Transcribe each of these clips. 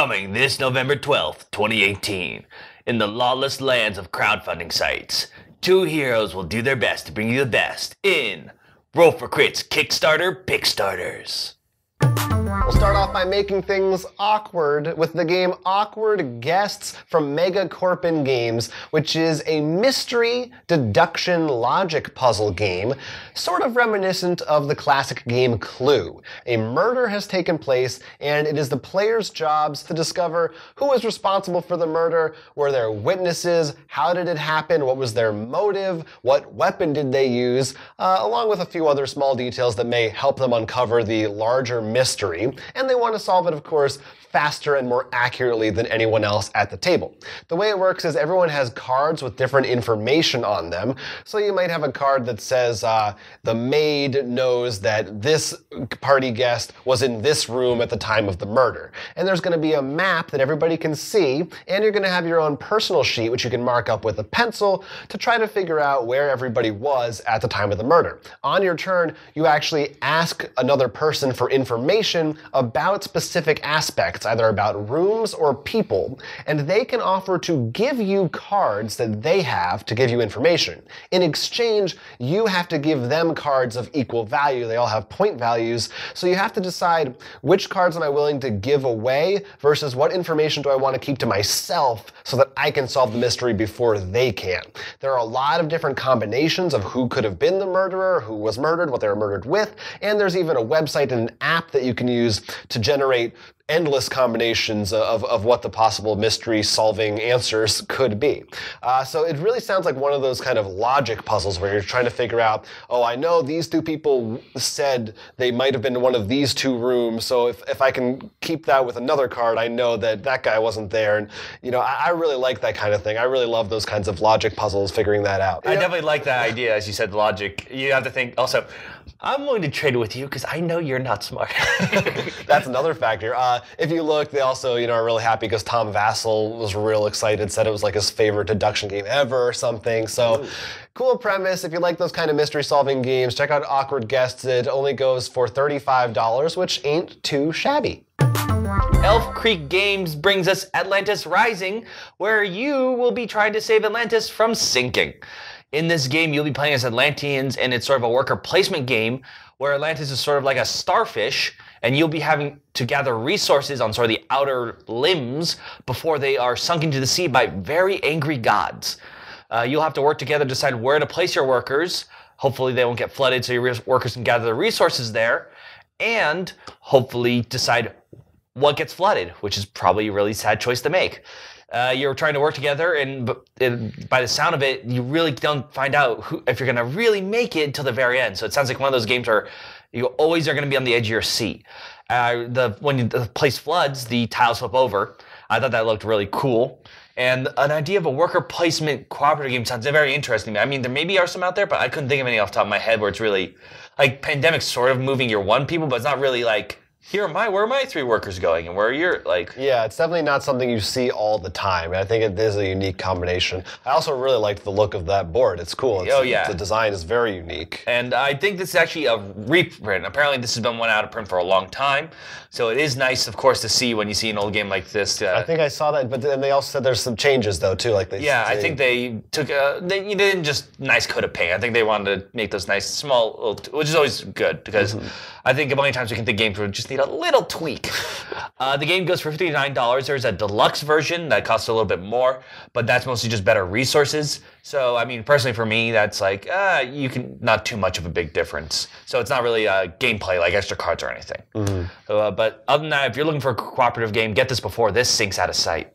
Coming this November 12th, 2018, in the lawless lands of crowdfunding sites, two heroes will do their best to bring you the best in Roll for Crits Kickstarter Pickstarters. We'll start off by making things awkward with the game Awkward Guests from Megacorpin Games, which is a mystery deduction logic puzzle game, sort of reminiscent of the classic game Clue. A murder has taken place, and it is the player's jobs to discover who is responsible for the murder, were there witnesses, how did it happen, what was their motive, what weapon did they use, along with a few other small details that may help them uncover the larger mystery. And they want to solve it, of course, faster and more accurately than anyone else at the table. The way it works is everyone has cards with different information on them. So you might have a card that says the maid knows that this party guest was in this room at the time of the murder. And there's going to be a map that everybody can see, and you're going to have your own personal sheet, which you can mark up with a pencil to try to figure out where everybody was at the time of the murder. On your turn, you actually ask another person for information about specific aspects, either about rooms or people, and they can offer to give you cards that they have to give you information. In exchange, you have to give them cards of equal value. They all have point values, so you have to decide which cards am I willing to give away versus what information do I want to keep to myself so that I can solve the mystery before they can. There are a lot of different combinations of who could have been the murderer, who was murdered, what they were murdered with, and there's even a website and an app that you can use to generate endless combinations of what the possible mystery-solving answers could be. So it really sounds like one of those kind of logic puzzles where you're trying to figure out, oh, I know these two people said they might have been in one of these two rooms, so if I can keep that with another card, I know that that guy wasn't there. And, you know, I really like that kind of thing. I really love those kinds of logic puzzles, figuring that out. I definitely like that idea, as you said, the logic. You have to think, also, I'm willing to trade with you because I know you're not smart. That's another factor. If you look, they also, are really happy because Tom Vassell was real excited, said it was like his favorite deduction game ever or something. So, cool premise. If you like those kind of mystery-solving games, check out Awkward Guests. It only goes for $35, which ain't too shabby. Elf Creek Games brings us Atlantis Rising, where you will be trying to save Atlantis from sinking. In this game, you'll be playing as Atlanteans, and it's sort of a worker placement game where Atlantis is sort of like a starfish, and you'll be having to gather resources on sort of the outer limbs before they are sunk into the sea by very angry gods. You'll have to work together to decide where to place your workers. Hopefully they won't get flooded so your workers can gather the resources there, and hopefully decide what gets flooded, which is probably a really sad choice to make. You're trying to work together, and by the sound of it, you really don't find out if you're going to really make it until the very end. So it sounds like one of those games where you always are going to be on the edge of your seat. When the place floods, the tiles flip over. I thought that looked really cool. And an idea of a worker placement cooperative game sounds very interesting to me. I mean, there maybe are some out there, but I couldn't think of any off the top of my head where it's really, like, Pandemic's sort of moving your one people, but it's not really like, where are my three workers going, and where are your, like... Yeah, it's definitely not something you see all the time. I think it is a unique combination. I also really liked the look of that board. It's cool. The design is very unique. And I think this is actually a reprint. Apparently this has been one out of print for a long time. So it is nice, of course, to see when you see an old game like this. I think I saw that, but then they also said there's some changes, though, too. I think they took they didn't just nice coat of paint. I think they wanted to make those nice, small, which is always good, because I think of many times we can think games would just need a little tweak. The game goes for $59. There's a deluxe version that costs a little bit more, but that's mostly just better resources. So, I mean, personally for me, that's like, not too much of a big difference. So it's not really gameplay like extra cards or anything. But other than that, if you're looking for a cooperative game, get this before this sinks out of sight.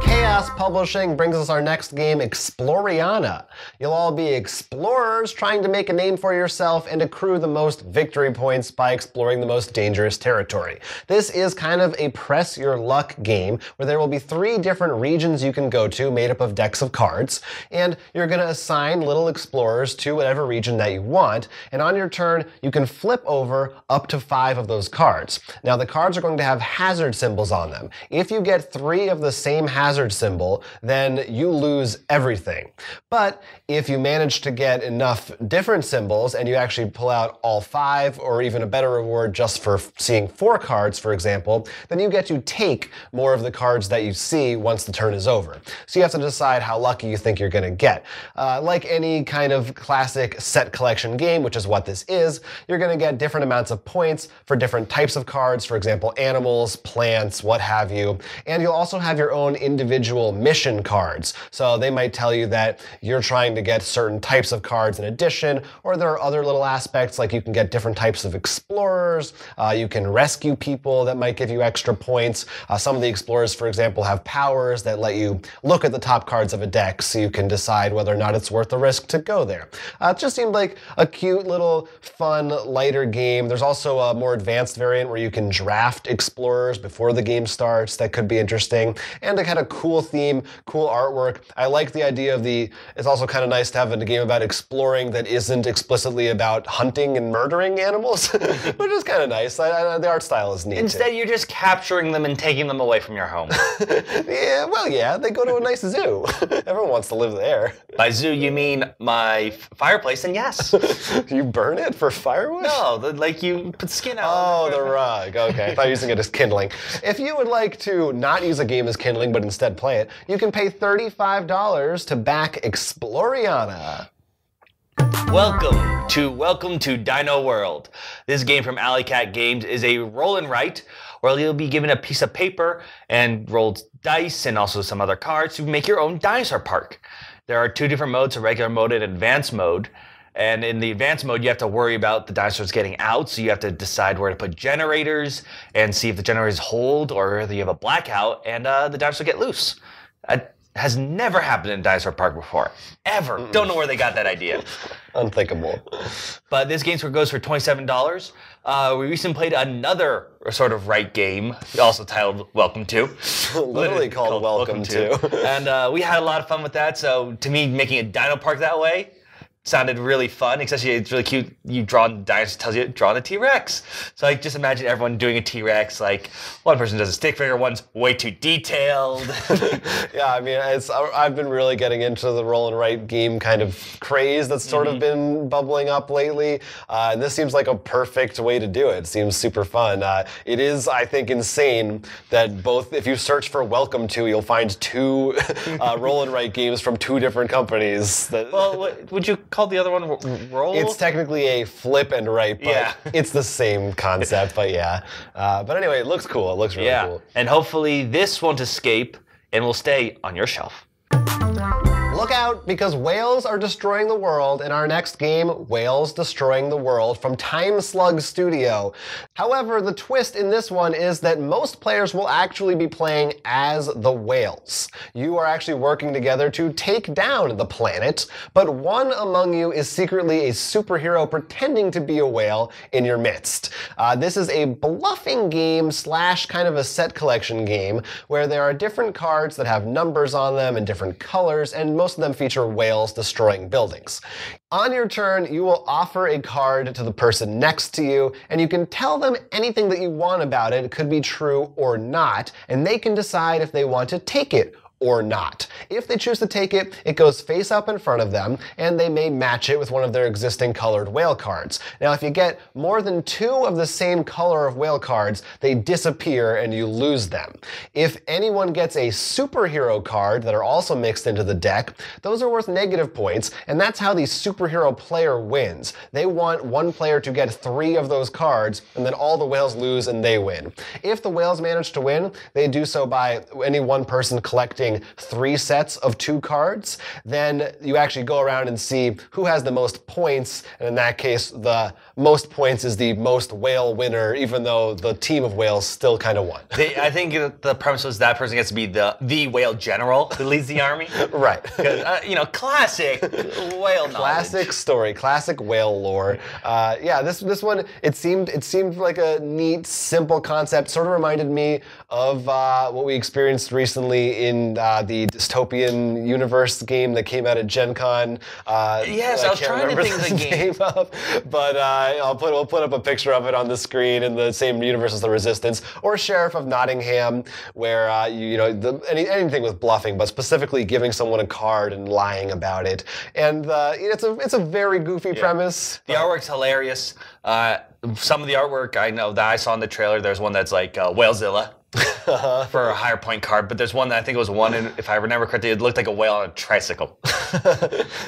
Chaos Publishing brings us our next game, Exploriana. You'll all be explorers trying to make a name for yourself and accrue the most victory points by exploring the most dangerous territory. This is kind of a press your luck game where there will be 3 different regions you can go to made up of decks of cards, and you're going to assign little explorers to whatever region that you want, and on your turn you can flip over up to 5 of those cards. Now the cards are going to have hazard symbols on them. If you get 3 of the same hazard symbols, symbol, then you lose everything. But if you manage to get enough different symbols and you actually pull out all 5, or even a better reward just for seeing 4 cards, for example, then you get to take more of the cards that you see once the turn is over. So you have to decide how lucky you think you're going to get. Like any kind of classic set collection game, which is what this is, you're going to get different amounts of points for different types of cards, for example, animals, plants, what have you. And you'll also have your own individual mission cards. So they might tell you that you're trying to get certain types of cards in addition, or there are other little aspects like you can get different types of explorers, you can rescue people that might give you extra points. Some of the explorers, for example, have powers that let you look at the top cards of a deck so you can decide whether or not it's worth the risk to go there. It just seemed like a cute little fun, lighter game. There's also a more advanced variant where you can draft explorers before the game starts. That could be interesting. And it had a cool theme, cool artwork. I like the idea of it's also kind of nice to have a game about exploring that isn't explicitly about hunting and murdering animals, which is kind of nice. The art style is neat. Instead, you're just capturing them and taking them away from your home. Yeah, they go to a nice zoo. Everyone wants to live there. By zoo, you mean my fireplace, and yes. You burn it for firewood? No, like you put skin out. Oh, the rug. Okay, I thought using it as kindling. If you would like to not use a game as kindling, but instead play it, you can pay $35 to back Exploriana. Welcome to Dino World. This game from Alley Cat Games is a roll and write, where you'll be given a piece of paper and rolled dice and also some other cards to make your own dinosaur park. There are 2 different modes, a regular mode and advanced mode. And in the advanced mode, you have to worry about the dinosaurs getting out, so you have to decide where to put generators and see if the generators hold or whether you have a blackout and the dinosaurs get loose. It has never happened in Dinosaur Park before. Ever. Don't know where they got that idea. Unthinkable. But this game goes for $27. We recently played another sort of right game, also titled Welcome To. Literally called Welcome To. And we had a lot of fun with that, so to me, making a Dino Park that way sounded really fun, especially it's really cute. You draw the dinosaur, tells you draw the T-Rex. So I just imagine everyone doing a T-Rex. Like one person does a stick figure, one's way too detailed. Yeah, I mean, I've been really getting into the roll and write game kind of craze that's sort of been bubbling up lately. And this seems like a perfect way to do it. It seems super fun. It is, I think, insane that both, if you search for Welcome To, you'll find 2 roll and write games from 2 different companies. Well, would you call the other one roll? It's technically a flip and write, but it's the same concept, but yeah. But anyway, it looks cool. It looks really cool. And hopefully this won't escape and will stay on your shelf. Look out, because whales are destroying the world in our next game, Whales Destroying the World from Time Slug Studio. However, the twist in this one is that most players will actually be playing as the whales. You are actually working together to take down the planet, but one among you is secretly a superhero pretending to be a whale in your midst. This is a bluffing game / kind of a set collection game where there are different cards that have numbers on them and different colors, and most of them feature whales destroying buildings. On your turn, you will offer a card to the person next to you, and you can tell them anything that you want about it. It could be true or not, and they can decide if they want to take it or not. If they choose to take it, it goes face up in front of them, and they may match it with one of their existing colored whale cards. Now, if you get more than 2 of the same color of whale cards, they disappear and you lose them. If anyone gets a superhero card that are also mixed into the deck, those are worth negative points, and that's how the superhero player wins. They want one player to get 3 of those cards, and then all the whales lose and they win. If the whales manage to win, they do so by any one person collecting 3 sets of 2 cards. Then you actually go around and see who has the most points, and in that case, the most points is the most whale winner, even though the team of whales still kind of won. I think the premise was that person gets to be the whale general who leads the army. Right. Classic whale knowledge. Classic story, classic whale lore. This one, it seemed like a neat, simple concept. Sort of reminded me of what we experienced recently in and the dystopian universe game that came out at Gen Con. Yes, I was trying to think of the game. But we'll put up a picture of it on the screen in the same universe as The Resistance, or Sheriff of Nottingham, where anything with bluffing, but specifically giving someone a card and lying about it. And it's a very goofy premise. The artwork's hilarious. Some of the artwork I know that I saw in the trailer, there's one that's like Whalezilla for a higher point card, but there's one that I think it was one, and if I remember correctly, it looked like a whale on a tricycle.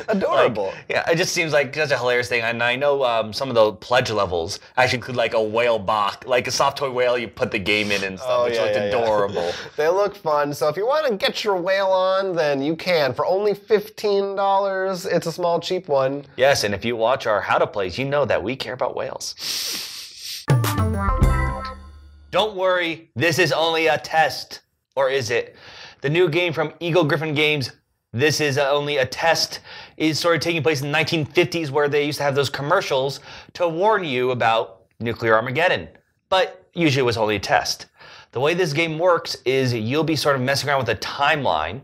Adorable. Yeah, it just seems like such a hilarious thing. And I know some of the pledge levels actually include like a whale box, like a soft toy whale you put the game in and stuff, which looked adorable. They look fun. So if you want to get your whale on, then you can. For only $15, it's a small, cheap one. Yes, and if you watch our How to Plays, you know that we care about whales. Don't worry, this is only a test. Or is it? The new game from Eagle Gryphon Games, This Is Only a Test, is sort of taking place in the 1950s, where they used to have those commercials to warn you about nuclear Armageddon. But usually it was only a test. The way this game works is you'll be sort of messing around with a timeline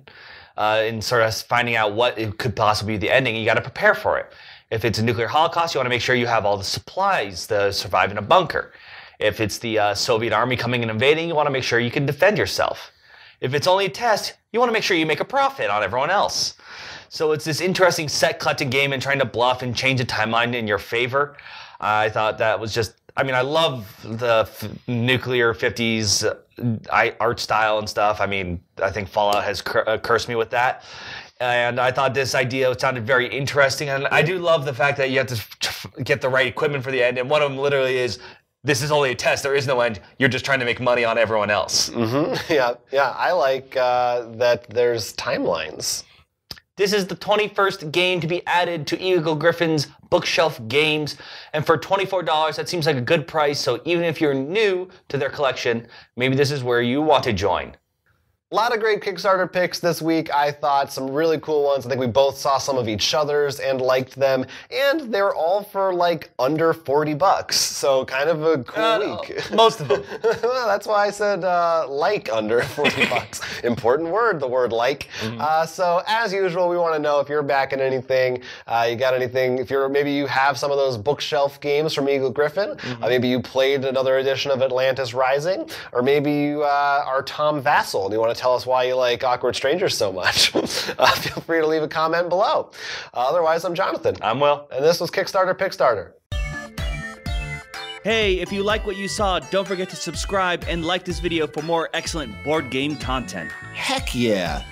and sort of finding out what it could possibly be the ending. You got to prepare for it. If it's a nuclear holocaust, you want to make sure you have all the supplies to survive in a bunker. If it's the Soviet army coming and invading, you want to make sure you can defend yourself. If it's only a test, you want to make sure you make a profit on everyone else. So it's this interesting set collecting game and trying to bluff and change the timeline in your favor. I thought that was just, I mean, I love the nuclear 50s art style and stuff. I mean, I think Fallout has cursed me with that. And I thought this idea sounded very interesting. And I do love the fact that you have to get the right equipment for the end. And one of them literally is, this is only a test. There is no end. You're just trying to make money on everyone else. Mm-hmm. Yeah. I like that there's timelines. This is the 21st game to be added to Eagle Gryphon's bookshelf games. And for $24, that seems like a good price. So even if you're new to their collection, maybe this is where you want to join. A lot of great Kickstarter picks this week, I thought. Some really cool ones. I think we both saw some of each other's and liked them. And they were all for like under $40. So kind of a cool week. Most of them. Well, that's why I said like under $40. Important word, the word like. Mm-hmm. So as usual, we want to know if you're backing anything. You got anything? If maybe you have some of those bookshelf games from Eagle Gryphon. Mm-hmm. Maybe you played another edition of Atlantis Rising. Or maybe you are Tom Vassell and you want to tell us why you like Awkward Strangers so much. Feel free to leave a comment below. Otherwise, I'm Jonathan. I'm Will. And this was Kickstarter Pickstarter. Hey, if you like what you saw, don't forget to subscribe and like this video for more excellent board game content. Heck yeah!